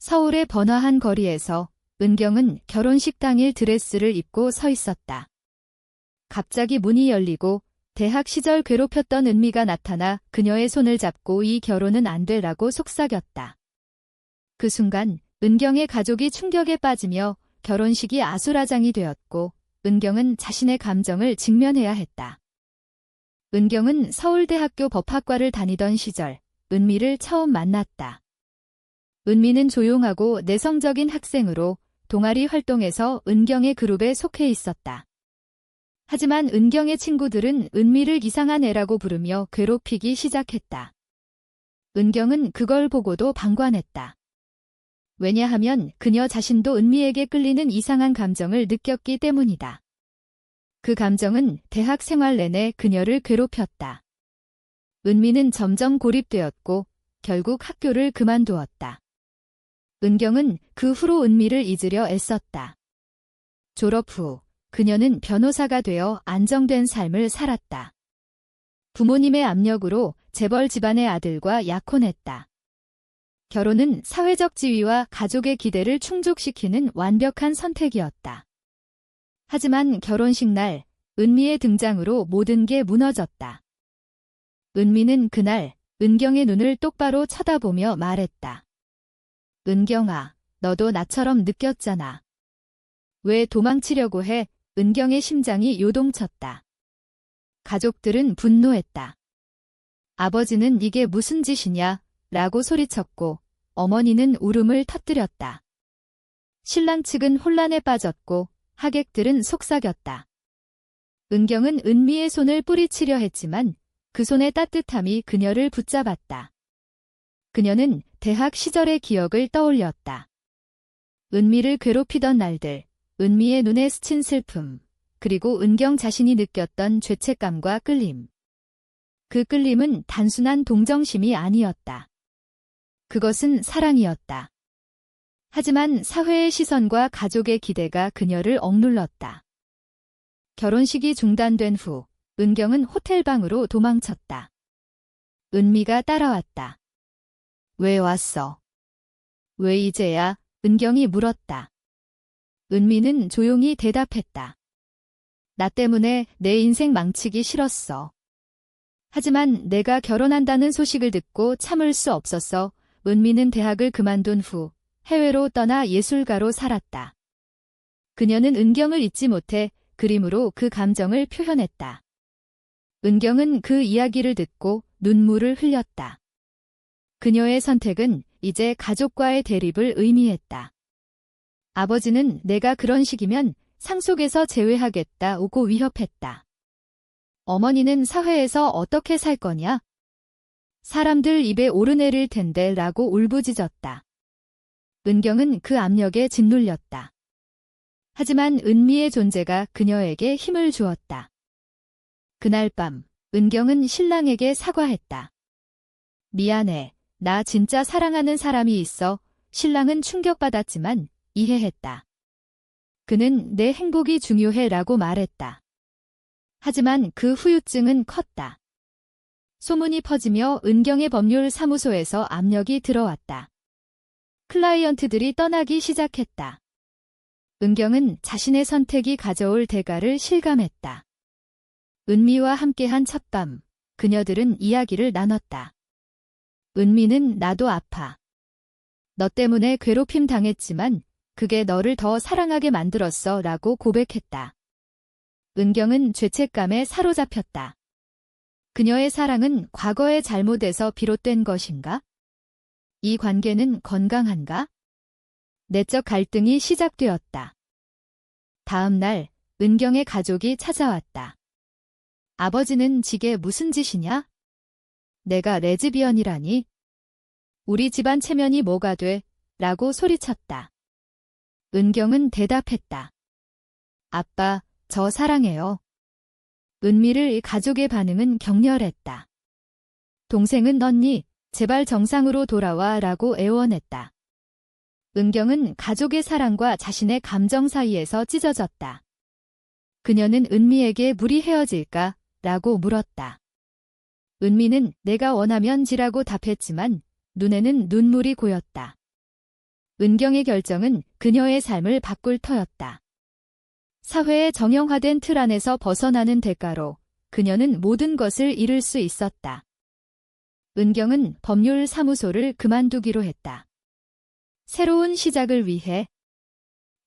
서울의 번화한 거리에서 은경은 결혼식 당일 드레스를 입고 서 있었다. 갑자기 문이 열리고 대학 시절 괴롭혔던 은미가 나타나 그녀의 손을 잡고 이 결혼은 안 되라고 속삭였다. 그 순간 은경의 가족이 충격에 빠지며 결혼식이 아수라장이 되었고 은경은 자신의 감정을 직면해야 했다. 은경은 서울대학교 법학과를 다니던 시절 은미를 처음 만났다. 은미는 조용하고 내성적인 학생으로 동아리 활동에서 은경의 그룹에 속해 있었다. 하지만 은경의 친구들은 은미를 이상한 애라고 부르며 괴롭히기 시작했다. 은경은 그걸 보고도 방관했다. 왜냐하면 그녀 자신도 은미에게 끌리는 이상한 감정을 느꼈기 때문이다. 그 감정은 대학 생활 내내 그녀를 괴롭혔다. 은미는 점점 고립되었고 결국 학교를 그만두었다. 은경은 그 후로 은미를 잊으려 애썼다. 졸업 후 그녀는 변호사가 되어 안정된 삶을 살았다. 부모님의 압력으로 재벌 집안의 아들과 약혼했다. 결혼은 사회적 지위와 가족의 기대를 충족시키는 완벽한 선택이었다. 하지만 결혼식 날 은미의 등장으로 모든 게 무너졌다. 은미는 그날 은경의 눈을 똑바로 쳐다보며 말했다. 은경아, 너도 나처럼 느꼈잖아. 왜 도망치려고 해? 은경의 심장이 요동쳤다. 가족들은 분노했다. 아버지는 이게 무슨 짓이냐? 라고 소리쳤고 어머니는 울음을 터뜨렸다. 신랑 측은 혼란에 빠졌고 하객들은 속삭였다. 은경은 은미의 손을 뿌리치려 했지만 그 손의 따뜻함이 그녀를 붙잡았다. 그녀는 대학 시절의 기억을 떠올렸다. 은미를 괴롭히던 날들, 은미의 눈에 스친 슬픔, 그리고 은경 자신이 느꼈던 죄책감과 끌림. 그 끌림은 단순한 동정심이 아니었다. 그것은 사랑이었다. 하지만 사회의 시선과 가족의 기대가 그녀를 억눌렀다. 결혼식이 중단된 후 은경은 호텔방으로 도망쳤다. 은미가 따라왔다. 왜 왔어? 왜 이제야? 은경이 물었다. 은미는 조용히 대답했다. 나 때문에 내 인생 망치기 싫었어. 하지만 내가 결혼한다는 소식을 듣고 참을 수 없었어. 은미는 대학을 그만둔 후 해외로 떠나 예술가로 살았다. 그녀는 은경을 잊지 못해 그림으로 그 감정을 표현했다. 은경은 그 이야기를 듣고 눈물을 흘렸다. 그녀의 선택은 이제 가족과의 대립을 의미했다. 아버지는 내가 그런 식이면 상속에서 제외하겠다고 위협했다. 어머니는 사회에서 어떻게 살 거냐? 사람들 입에 오르내릴 텐데 라고 울부짖었다. 은경은 그 압력에 짓눌렸다. 하지만 은미의 존재가 그녀에게 힘을 주었다. 그날 밤 은경은 신랑에게 사과했다. 미안해. 나 진짜 사랑하는 사람이 있어. 신랑은 충격받았지만 이해했다. 그는 내 행복이 중요해 라고 말했다. 하지만 그 후유증은 컸다. 소문이 퍼지며 은경의 법률 사무소에서 압력이 들어왔다. 클라이언트들이 떠나기 시작했다. 은경은 자신의 선택이 가져올 대가를 실감했다. 은미와 함께한 첫밤, 그녀들은 이야기를 나눴다. 은미는 나도 아파. 너 때문에 괴롭힘 당했지만 그게 너를 더 사랑하게 만들었어 라고 고백했다. 은경은 죄책감에 사로잡혔다. 그녀의 사랑은 과거의 잘못에서 비롯된 것인가? 이 관계는 건강한가? 내적 갈등이 시작되었다. 다음 날 은경의 가족이 찾아왔다. 아버지는 지게 무슨 짓이냐? 내가 레즈비언이라니? 우리 집안 체면이 뭐가 돼? 라고 소리쳤다. 은경은 대답했다. 아빠, 저 사랑해요. 은미를 가족의 반응은 격렬했다. 동생은 언니, 제발 정상으로 돌아와 라고 애원했다. 은경은 가족의 사랑과 자신의 감정 사이에서 찢어졌다. 그녀는 은미에게 물이 헤어질까? 라고 물었다. 은미는 내가 원하면 지라고 답했지만 눈에는 눈물이 고였다. 은경의 결정은 그녀의 삶을 바꿀 터였다. 사회의 정형화된 틀 안에서 벗어나는 대가로 그녀는 모든 것을 잃을 수 있었다. 은경은 법률사무소를 그만두기로 했다. 새로운 시작을 위해.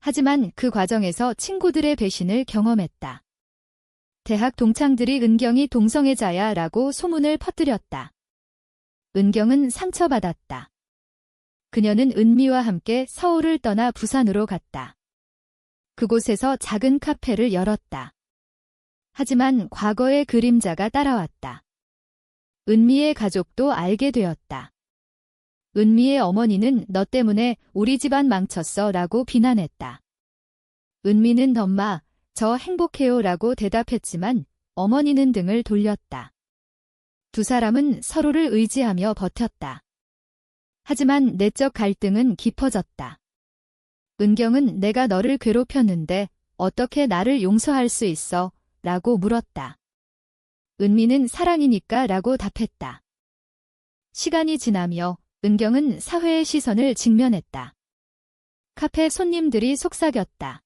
하지만 그 과정에서 친구들의 배신을 경험했다. 대학 동창들이 은경이 동성애자야라고 소문을 퍼뜨렸다. 은경은 상처받았다. 그녀는 은미와 함께 서울을 떠나 부산으로 갔다. 그곳에서 작은 카페를 열었다. 하지만 과거의 그림자가 따라왔다. 은미의 가족도 알게 되었다. 은미의 어머니는 너 때문에 우리 집안 망쳤어 라고 비난했다. 은미는 엄마, 저 행복해요 라고 대답했지만 어머니는 등을 돌렸다. 두 사람은 서로를 의지하며 버텼다. 하지만 내적 갈등은 깊어졌다. 은경은 내가 너를 괴롭혔는데 어떻게 나를 용서할 수 있어? 라고 물었다. 은미는 사랑이니까 라고 답했다. 시간이 지나며 은경은 사회의 시선을 직면했다. 카페 손님들이 속삭였다.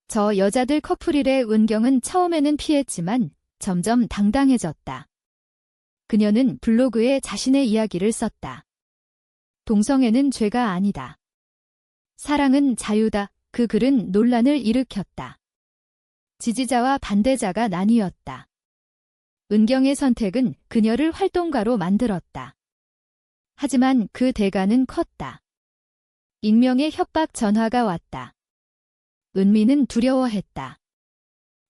저 여자들 커플이래. 은경은 처음에는 피했지만 점점 당당해졌다. 그녀는 블로그에 자신의 이야기를 썼다. 동성애는 죄가 아니다. 사랑은 자유다. 그 글은 논란을 일으켰다. 지지자와 반대자가 나뉘었다. 은경의 선택은 그녀를 활동가로 만들었다. 하지만 그 대가는 컸다. 익명의 협박 전화가 왔다. 은미는 두려워했다.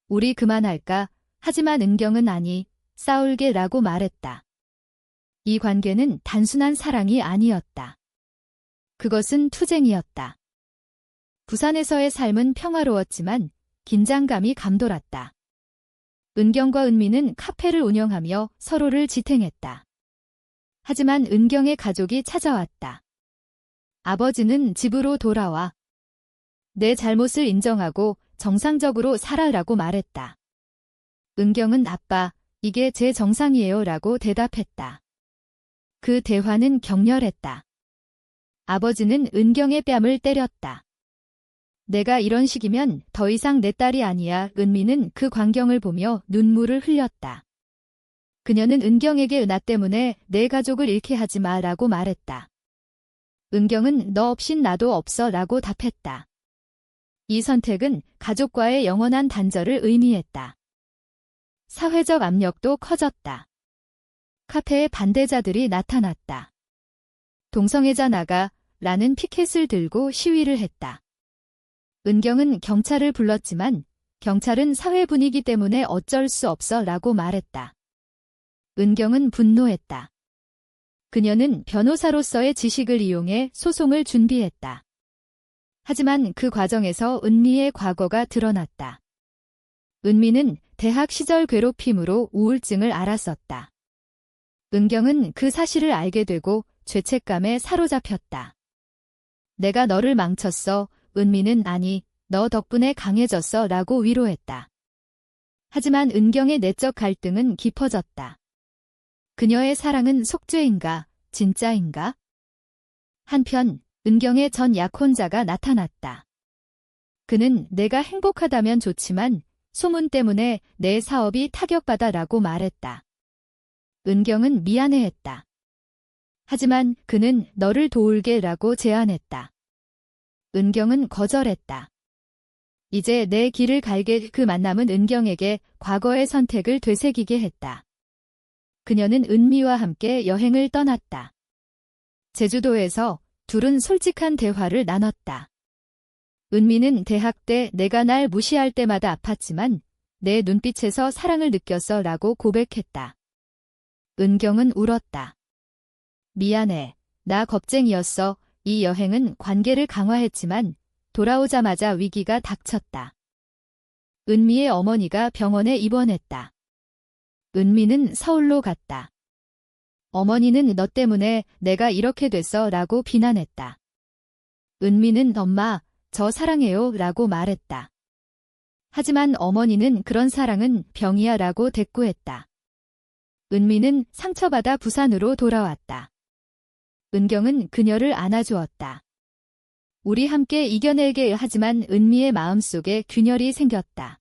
우리 그만할까? 하지만 은경은 아니, 싸울게 라고 말했다. 이 관계는 단순한 사랑이 아니었다. 그것은 투쟁이었다. 부산에서의 삶은 평화로웠지만 긴장감이 감돌았다. 은경과 은미는 카페를 운영하며 서로를 지탱했다. 하지만 은경의 가족이 찾아왔다. 아버지는 집으로 돌아와 내 잘못을 인정하고 정상적으로 살아라고 말했다. 은경은 아빠, 이게 제 정상이에요 라고 대답했다. 그 대화는 격렬했다. 아버지는 은경의 뺨을 때렸다. 내가 이런 식이면 더 이상 내 딸이 아니야. 은미는 그 광경을 보며 눈물을 흘렸다. 그녀는 은경에게 나 때문에 내 가족을 잃게 하지 마 라고 말했다. 은경은 너 없인 나도 없어 라고 답했다. 이 선택은 가족과의 영원한 단절을 의미했다. 사회적 압력도 커졌다. 카페에 반대자들이 나타났다. 동성애자 나가 라는 피켓을 들고 시위를 했다. 은경은 경찰을 불렀지만 경찰은 사회 분위기 때문에 어쩔 수 없어 라고 말했다. 은경은 분노했다. 그녀는 변호사로서의 지식을 이용해 소송을 준비했다. 하지만 그 과정에서 은미의 과거가 드러났다. 은미는 대학 시절 괴롭힘으로 우울증을 앓았었다. 은경은 그 사실을 알게 되고 죄책감에 사로잡혔다. 내가 너를 망쳤어. 은미는 아니, 너 덕분에 강해졌어 라고 위로했다. 하지만 은경의 내적 갈등은 깊어졌다. 그녀의 사랑은 속죄인가, 진짜인가? 한편 은경의 전 약혼자가 나타났다. 그는 내가 행복하다면 좋지만 소문 때문에 내 사업이 타격받아 라고 말했다. 은경은 미안해했다. 하지만 그는 너를 도울게 라고 제안했다. 은경은 거절했다. 이제 내 길을 갈게. 그 만남은 은경에게 과거의 선택을 되새기게 했다. 그녀는 은미와 함께 여행을 떠났다. 제주도에서 둘은 솔직한 대화를 나눴다. 은미는 대학 때 내가 날 무시할 때마다 아팠지만 내 눈빛에서 사랑을 느꼈어 라고 고백했다. 은경은 울었다. 미안해. 나 겁쟁이였어. 이 여행은 관계를 강화했지만 돌아오자마자 위기가 닥쳤다. 은미의 어머니가 병원에 입원했다. 은미는 서울로 갔다. 어머니는 너 때문에 내가 이렇게 됐어 라고 비난했다. 은미는 엄마, 저 사랑해요 라고 말했다. 하지만 어머니는 그런 사랑은 병이야 라고 대꾸했다. 은미는 상처받아 부산으로 돌아왔다. 은경은 그녀를 안아주었다. 우리 함께 이겨내게 하지만 은미의 마음속에 균열이 생겼다.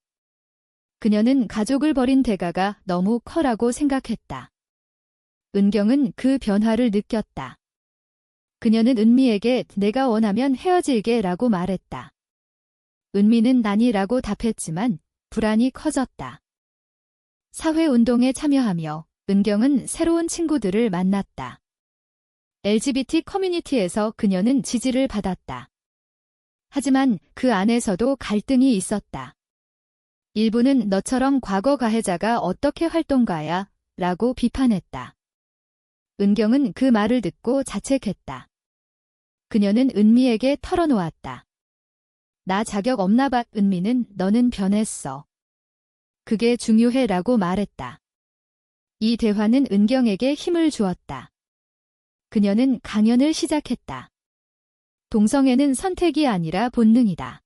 그녀는 가족을 버린 대가가 너무 커라고 생각했다. 은경은 그 변화를 느꼈다. 그녀는 은미에게 내가 원하면 헤어질게 라고 말했다. 은미는 아니라고 답했지만 불안이 커졌다. 사회운동에 참여하며 은경은 새로운 친구들을 만났다. LGBT 커뮤니티에서 그녀는 지지를 받았다. 하지만 그 안에서도 갈등이 있었다. 일부는 너처럼 과거 가해자가 어떻게 활동가야? 라고 비판했다. 은경은 그 말을 듣고 자책했다. 그녀는 은미에게 털어놓았다. 나 자격 없나 봐. 은미는 너는 변했어. 그게 중요해 라고 말했다. 이 대화는 은경에게 힘을 주었다. 그녀는 강연을 시작했다. 동성애는 선택이 아니라 본능이다.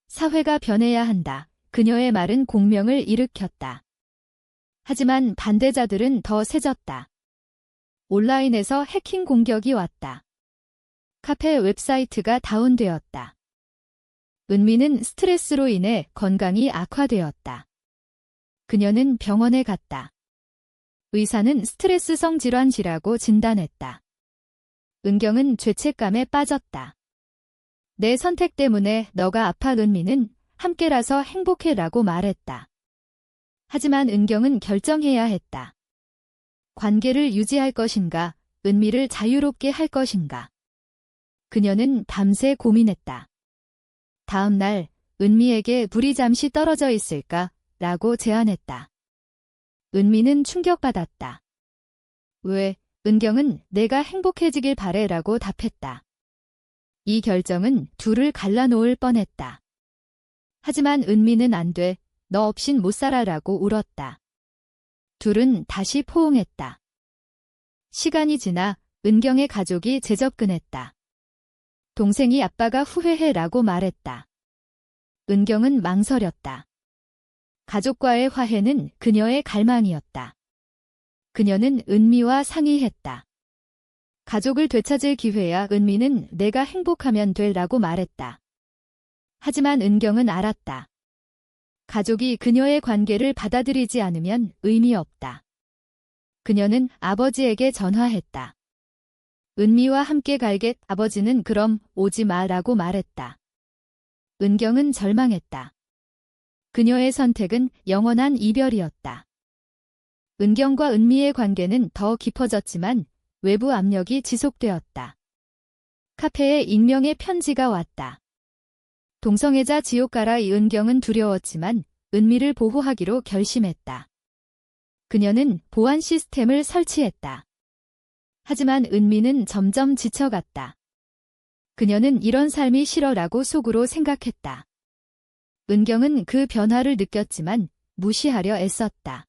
사회가 변해야 한다. 그녀의 말은 공명을 일으켰다. 하지만 반대자들은 더 세졌다. 온라인에서 해킹 공격이 왔다. 카페 웹사이트가 다운되었다. 은미는 스트레스로 인해 건강이 악화되었다. 그녀는 병원에 갔다. 의사는 스트레스성 질환이라고 진단했다. 은경은 죄책감에 빠졌다. 내 선택 때문에 너가 아파. 은미는 함께라서 행복해라고 말했다. 하지만 은경은 결정해야 했다. 관계를 유지할 것인가, 은미를 자유롭게 할 것인가. 그녀는 밤새 고민했다. 다음 날 은미에게 불이 잠시 떨어져 있을까? 라고 제안했다. 은미는 충격받았다. 왜? 은경은 내가 행복해지길 바래 라고 답했다. 이 결정은 둘을 갈라놓을 뻔했다. 하지만 은미는 안 돼. 너 없인 못 살아 라고 울었다. 둘은 다시 포옹했다. 시간이 지나 은경의 가족이 재접근했다. 동생이 아빠가 후회해 라고 말했다. 은경은 망설였다. 가족과의 화해는 그녀의 갈망이었다. 그녀는 은미와 상의했다. 가족을 되찾을 기회야. 은미는 내가 행복하면 돼 라고 말했다. 하지만 은경은 알았다. 가족이 그녀의 관계를 받아들이지 않으면 의미 없다. 그녀는 아버지에게 전화했다. 은미와 함께 갈게. 아버지는 그럼 오지 마라고 말했다. 은경은 절망했다. 그녀의 선택은 영원한 이별이었다. 은경과 은미의 관계는 더 깊어졌지만 외부 압력이 지속되었다. 카페에 익명의 편지가 왔다. 동성애자 지옥 가라. 은경은 두려웠지만 은미를 보호하기로 결심했다. 그녀는 보안 시스템을 설치했다. 하지만 은미는 점점 지쳐갔다. 그녀는 이런 삶이 싫어라고 속으로 생각했다. 은경은 그 변화를 느꼈지만 무시하려 애썼다.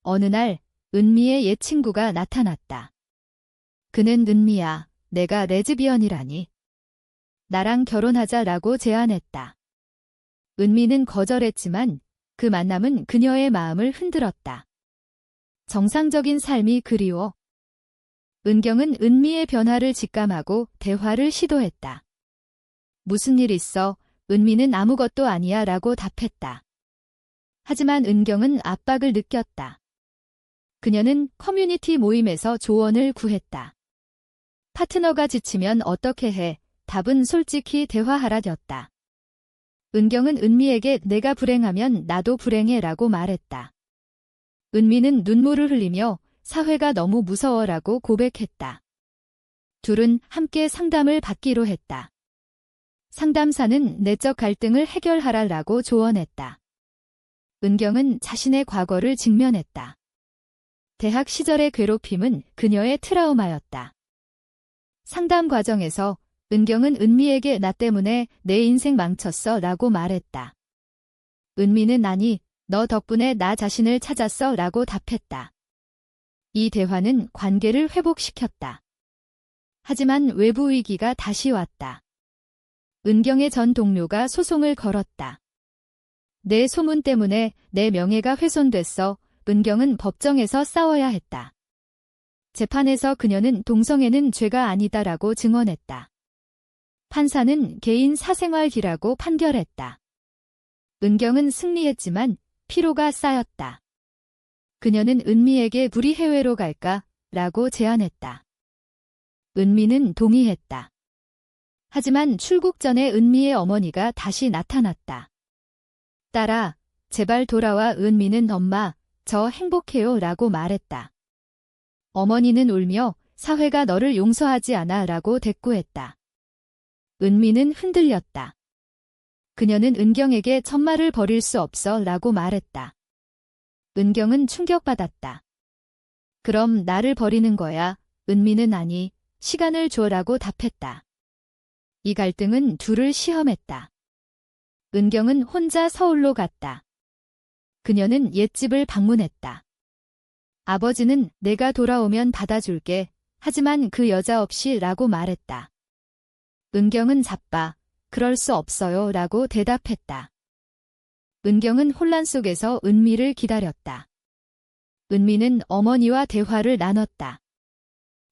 어느 날 은미의 옛 친구가 나타났다. 그는 은미야, 내가 레즈비언이라니. 나랑 결혼하자라고 제안했다. 은미는 거절했지만 그 만남은 그녀의 마음을 흔들었다. 정상적인 삶이 그리워. 은경은 은미의 변화를 직감하고 대화를 시도했다. 무슨 일 있어? 은미는 아무것도 아니야 라고 답했다. 하지만 은경은 압박을 느꼈다. 그녀는 커뮤니티 모임에서 조언을 구했다. 파트너가 지치면 어떻게 해? 답은 솔직히 대화하라였다. 은경은 은미에게 내가 불행하면 나도 불행해 라고 말했다. 은미는 눈물을 흘리며 사회가 너무 무서워라고 고백했다. 둘은 함께 상담을 받기로 했다. 상담사는 내적 갈등을 해결하라라고 조언했다. 은경은 자신의 과거를 직면했다. 대학 시절의 괴롭힘은 그녀의 트라우마였다. 상담 과정에서 은경은 은미에게 나 때문에 내 인생 망쳤어 라고 말했다. 은미는 아니, 너 덕분에 나 자신을 찾았어 라고 답했다. 이 대화는 관계를 회복시켰다. 하지만 외부 위기가 다시 왔다. 은경의 전 동료가 소송을 걸었다. 내 소문 때문에 내 명예가 훼손됐어. 은경은 법정에서 싸워야 했다. 재판에서 그녀는 동성애는 죄가 아니다라고 증언했다. 판사는 개인 사생활기라고 판결했다. 은경은 승리했지만 피로가 쌓였다. 그녀는 은미에게 둘이 해외로 갈까? 라고 제안했다. 은미는 동의했다. 하지만 출국 전에 은미의 어머니가 다시 나타났다. 딸아, 제발 돌아와. 은미는 엄마, 저 행복해요 라고 말했다. 어머니는 울며 사회가 너를 용서하지 않아 라고 대꾸했다. 은미는 흔들렸다. 그녀는 은경에게 천마를 버릴 수 없어 라고 말했다. 은경은 충격받았다. 그럼 나를 버리는 거야? 은미는 아니, 시간을 줘라고 답했다. 이 갈등은 둘을 시험했다. 은경은 혼자 서울로 갔다. 그녀는 옛집을 방문했다. 아버지는 내가 돌아오면 받아줄게. 하지만 그 여자 없이 라고 말했다. 은경은 자빠. 그럴 수 없어요 라고 대답했다. 은경은 혼란 속에서 은미를 기다렸다. 은미는 어머니와 대화를 나눴다.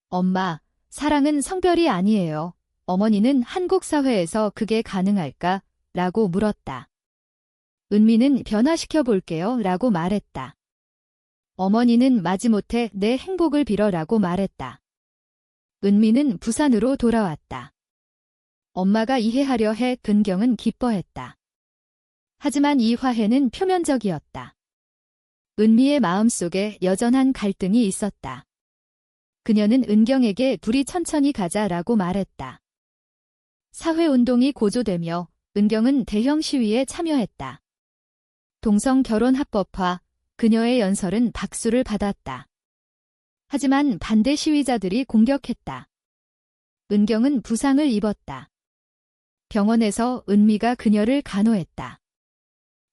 엄마, 사랑은 성별이 아니에요. 어머니는 한국 사회에서 그게 가능할까? 라고 물었다. 은미는 변화시켜 볼게요 라고 말했다. 어머니는 마지못해 내 행복을 빌어라고 말했다. 은미는 부산으로 돌아왔다. 엄마가 이해하려 해. 은경은 기뻐했다. 하지만 이 화해는 표면적이었다. 은미의 마음속에 여전한 갈등이 있었다. 그녀는 은경에게 둘이 천천히 가자라고 말했다. 사회운동이 고조되며 은경은 대형 시위에 참여했다. 동성 결혼 합법화, 그녀의 연설은 박수를 받았다. 하지만 반대 시위자들이 공격했다. 은경은 부상을 입었다. 병원에서 은미가 그녀를 간호했다.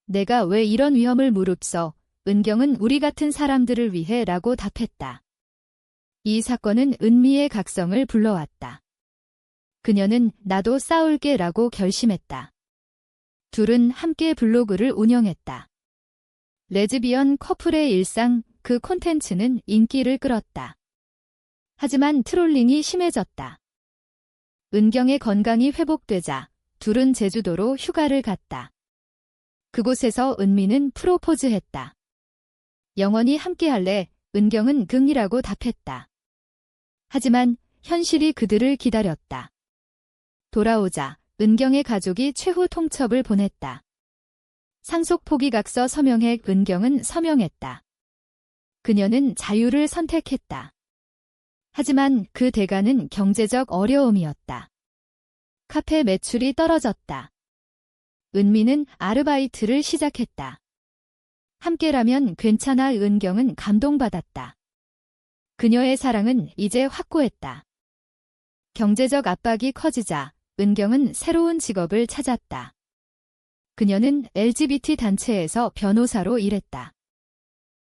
내가 왜 이런 위험을 무릅써? 은경은 우리 같은 사람들을 위해 라고 답했다. 이 사건은 은미의 각성을 불러왔다. 그녀는 나도 싸울게 라고 결심했다. 둘은 함께 블로그를 운영했다. 레즈비언 커플의 일상, 그 콘텐츠는 인기를 끌었다. 하지만 트롤링이 심해졌다. 은경의 건강이 회복되자 둘은 제주도로 휴가를 갔다. 그곳에서 은미는 프로포즈했다. 영원히 함께할래? 은경은 긍이라고 답했다. 하지만 현실이 그들을 기다렸다. 돌아오자 은경의 가족이 최후 통첩을 보냈다. 상속 포기각서 서명해. 은경은 서명했다. 그녀는 자유를 선택했다. 하지만 그 대가는 경제적 어려움이었다. 카페 매출이 떨어졌다. 은미는 아르바이트를 시작했다. 함께라면 괜찮아. 은경은 감동받았다. 그녀의 사랑은 이제 확고했다. 경제적 압박이 커지자 은경은 새로운 직업을 찾았다. 그녀는 LGBT 단체에서 변호사로 일했다.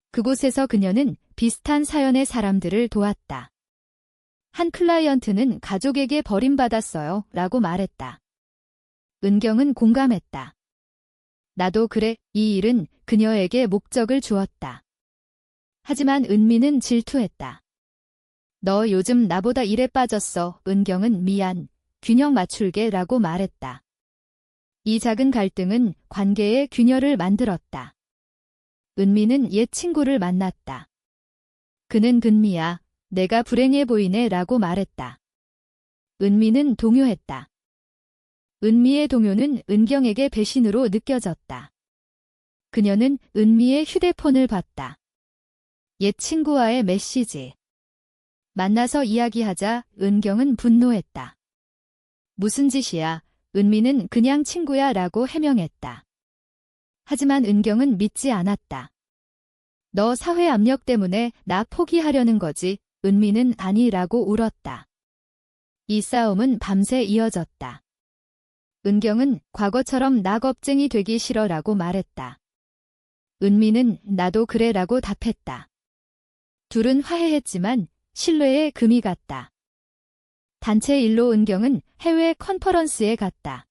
그곳에서 그녀는 비슷한 사연의 사람들을 도왔다. 한 클라이언트는 가족에게 버림받았어요 라고 말했다. 은경은 공감했다. 나도 그래. 이 일은 그녀에게 목적을 주었다. 하지만 은미는 질투했다. 너 요즘 나보다 일에 빠졌어. 은경은 미안. 균형 맞출게 라고 말했다. 이 작은 갈등은 관계의 균열을 만들었다. 은미는 옛 친구를 만났다. 그는 은미야. 내가 불행해 보이네 라고 말했다. 은미는 동요했다. 은미의 동요는 은경에게 배신으로 느껴졌다. 그녀는 은미의 휴대폰을 봤다. 옛 친구와의 메시지. 만나서 이야기하자. 은경은 분노했다. 무슨 짓이야? 은미는 그냥 친구야 라고 해명했다. 하지만 은경은 믿지 않았다. 너 사회 압력 때문에 나 포기하려는 거지. 은미는 아니라고 울었다. 이 싸움은 밤새 이어졌다. 은경은 과거처럼 나 겁쟁이 되기 싫어라고 말했다. 은미는 나도 그래라고 답했다. 둘은 화해했지만 신뢰에 금이 갔다. 단체 일로 은경은 해외 컨퍼런스에 갔다.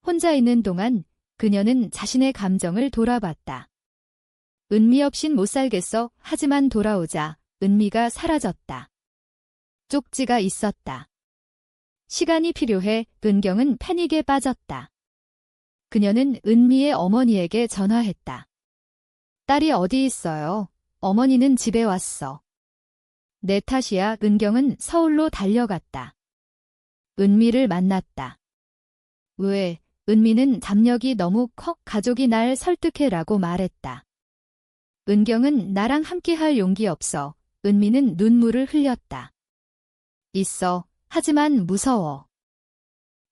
혼자 있는 동안 그녀는 자신의 감정을 돌아봤다. 은미 없인 못 살겠어. 하지만 돌아오자 은미가 사라졌다. 쪽지가 있었다. 시간이 필요해 은경은 패닉에 빠졌다. 그녀는 은미의 어머니에게 전화했다. 딸이 어디 있어요? 어머니는 집에 왔어. 내 탓이야. 은경은 서울로 달려갔다. 은미를 만났다. 왜? 은미는 담력이 너무 커 가족이 날 설득해라고 말했다. 은경은 나랑 함께할 용기 없어. 은미는 눈물을 흘렸다. 있어. 하지만 무서워.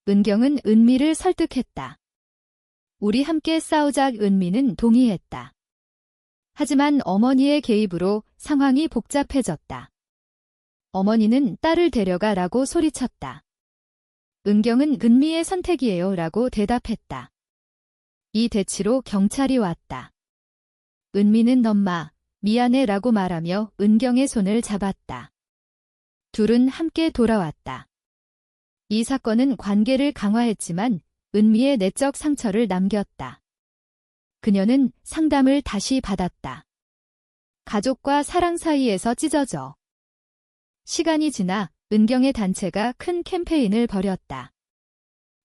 은경은 은미를 설득했다. 우리 함께 싸우자. 은미는 동의했다. 하지만 어머니의 개입으로 상황이 복잡해졌다. 어머니는 딸을 데려가라고 소리쳤다. 은경은 은미의 선택이에요 라고 대답했다. 이 대치로 경찰이 왔다. 은미는 엄마, 미안해 라고 말하며 은경의 손을 잡았다. 둘은 함께 돌아왔다. 이 사건은 관계를 강화했지만 은미의 내적 상처를 남겼다. 그녀는 상담을 다시 받았다. 가족과 사랑 사이에서 찢어져. 시간이 지나 은경의 단체가 큰 캠페인을 벌였다.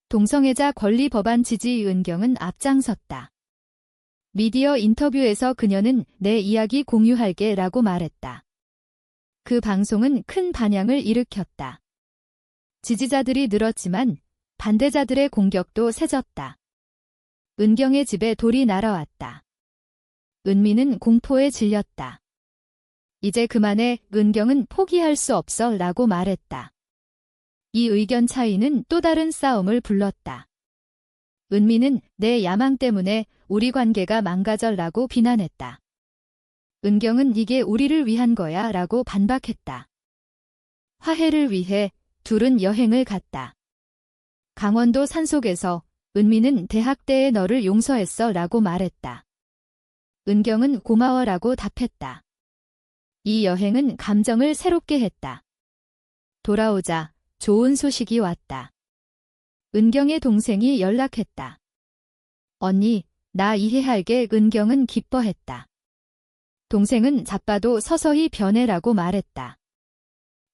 동성애자 권리 법안 지지. 은경은 앞장섰다. 미디어 인터뷰에서 그녀는 내 이야기 공유할게 라고 말했다. 그 방송은 큰 반향을 일으켰다. 지지자들이 늘었지만 반대자들의 공격도 세졌다. 은경의 집에 돌이 날아왔다. 은미는 공포에 질렸다. 이제 그만해. 은경은 포기할 수 없어 라고 말했다. 이 의견 차이는 또 다른 싸움을 불렀다. 은미는 내 야망 때문에 우리 관계가 망가져 라고 비난했다. 은경은 이게 우리를 위한 거야 라고 반박했다. 화해를 위해 둘은 여행을 갔다. 강원도 산속에서 은미는 대학 때의 너를 용서했어 라고 말했다. 은경은 고마워라고 답했다. 이 여행은 감정을 새롭게 했다. 돌아오자 좋은 소식이 왔다. 은경의 동생이 연락했다. 언니, 나 이해할게. 은경은 기뻐했다. 동생은 자빠도 서서히 변해라고 말했다.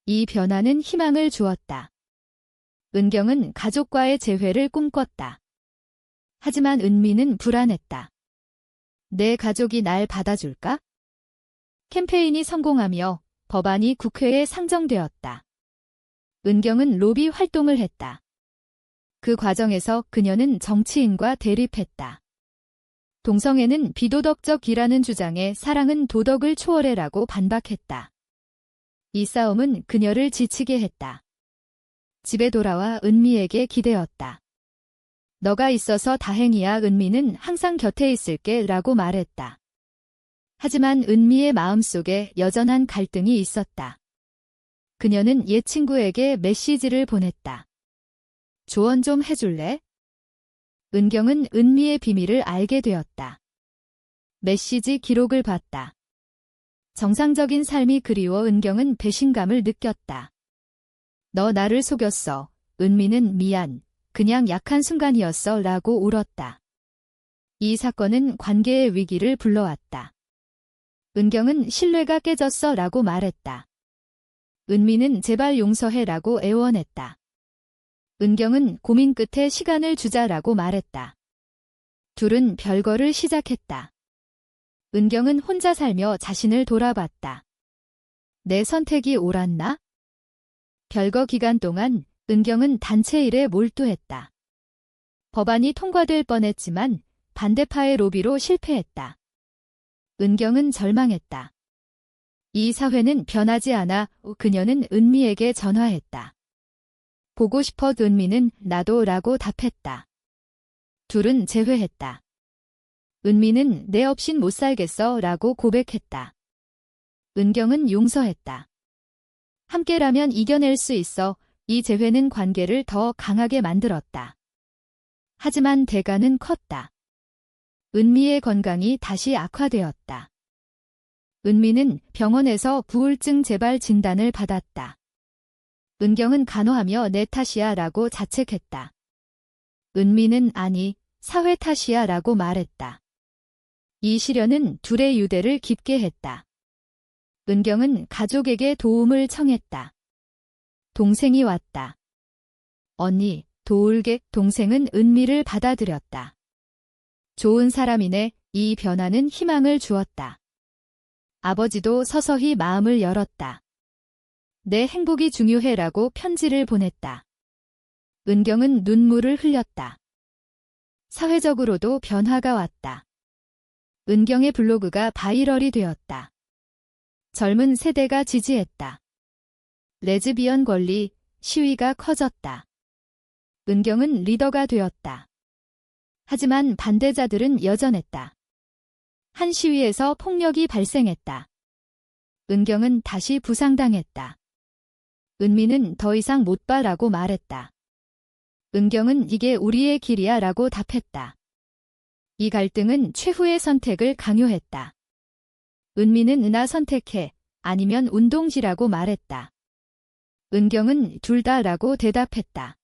이 변화는 희망을 주었다. 은경은 가족과의 재회를 꿈꿨다. 하지만 은미는 불안했다. 내 가족이 날 받아줄까? 캠페인이 성공하며 법안이 국회에 상정되었다. 은경은 로비 활동을 했다. 그 과정에서 그녀는 정치인과 대립했다. 동성애는 비도덕적이라는 주장에 사랑은 도덕을 초월해라고 반박했다. 이 싸움은 그녀를 지치게 했다. 집에 돌아와 은미에게 기대었다. 너가 있어서 다행이야. 은미는 항상 곁에 있을게 라고 말했다. 하지만 은미의 마음속에 여전한 갈등이 있었다. 그녀는 옛 친구에게 메시지를 보냈다. 조언 좀 해줄래? 은경은 은미의 비밀을 알게 되었다. 메시지 기록을 봤다. 정상적인 삶이 그리워. 은경은 배신감을 느꼈다. 너 나를 속였어. 은미는 미안. 그냥 약한 순간이었어 라고 울었다. 이 사건은 관계의 위기를 불러왔다. 은경은 신뢰가 깨졌어 라고 말했다. 은미는 제발 용서해 라고 애원했다. 은경은 고민 끝에 시간을 주자라고 말했다. 둘은 별거를 시작했다. 은경은 혼자 살며 자신을 돌아봤다. 내 선택이 옳았나? 별거 기간 동안 은경은 단체 일에 몰두했다. 법안이 통과될 뻔했지만 반대파의 로비로 실패했다. 은경은 절망했다. 이 사회는 변하지 않아. 그녀는 은미에게 전화했다. 보고 싶어. 은미는 나도 라고 답했다. 둘은 재회했다. 은미는 내 없인 못 살겠어 라고 고백했다. 은경은 용서했다. 함께라면 이겨낼 수 있어. 이 재회는 관계를 더 강하게 만들었다. 하지만 대가는 컸다. 은미의 건강이 다시 악화되었다. 은미는 병원에서 부울증 재발 진단을 받았다. 은경은 간호하며 내 탓이야 라고 자책했다. 은미는 아니, 사회 탓이야 라고 말했다. 이 시련은 둘의 유대를 깊게 했다. 은경은 가족에게 도움을 청했다. 동생이 왔다. 언니, 도울객 동생은 은미를 받아들였다. 좋은 사람이네. 이 변화는 희망을 주었다. 아버지도 서서히 마음을 열었다. 내 행복이 중요해라고 편지를 보냈다. 은경은 눈물을 흘렸다. 사회적으로도 변화가 왔다. 은경의 블로그가 바이럴이 되었다. 젊은 세대가 지지했다. 레즈비언 권리, 시위가 커졌다. 은경은 리더가 되었다. 하지만 반대자들은 여전했다. 한 시위에서 폭력이 발생했다. 은경은 다시 부상당했다. 은미는 더 이상 못 봐라고 말했다. 은경은 이게 우리의 길이야 라고 답했다. 이 갈등은 최후의 선택을 강요했다. 은미는 은하 선택해, 아니면 운동지라고 말했다. 은경은 둘 다라고 대답했다.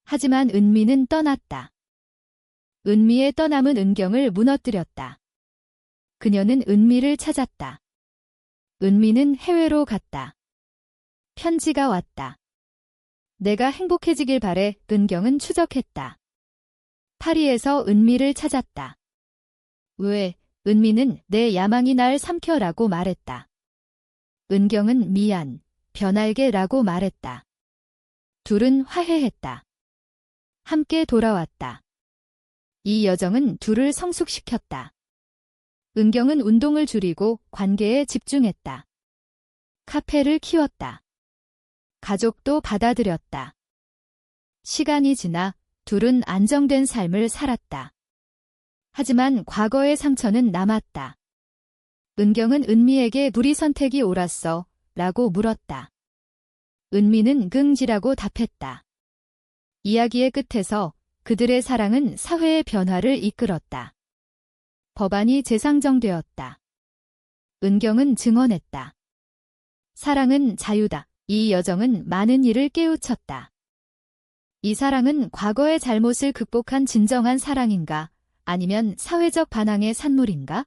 하지만 은미는 떠났다. 은미의 떠남은 은경을 무너뜨렸다. 그녀는 은미를 찾았다. 은미는 해외로 갔다. 편지가 왔다. 내가 행복해지길 바래. 은경은 추적했다. 파리에서 은미를 찾았다. 왜? 은미는 내 야망이 날 삼켜라고 말했다. 은경은 미안, 변할게라고 말했다. 둘은 화해했다. 함께 돌아왔다. 이 여정은 둘을 성숙시켰다. 은경은 운동을 줄이고 관계에 집중했다. 카페를 키웠다. 가족도 받아들였다. 시간이 지나 둘은 안정된 삶을 살았다. 하지만 과거의 상처는 남았다. 은경은 은미에게 우리 선택이 옳았어 라고 물었다. 은미는 긍지라고 답했다. 이야기의 끝에서 그들의 사랑은 사회의 변화를 이끌었다. 법안이 재상정되었다. 은경은 증언했다. 사랑은 자유다. 이 여정은 많은 이를 깨우쳤다. 이 사랑은 과거의 잘못을 극복한 진정한 사랑인가? 아니면 사회적 반항의 산물인가?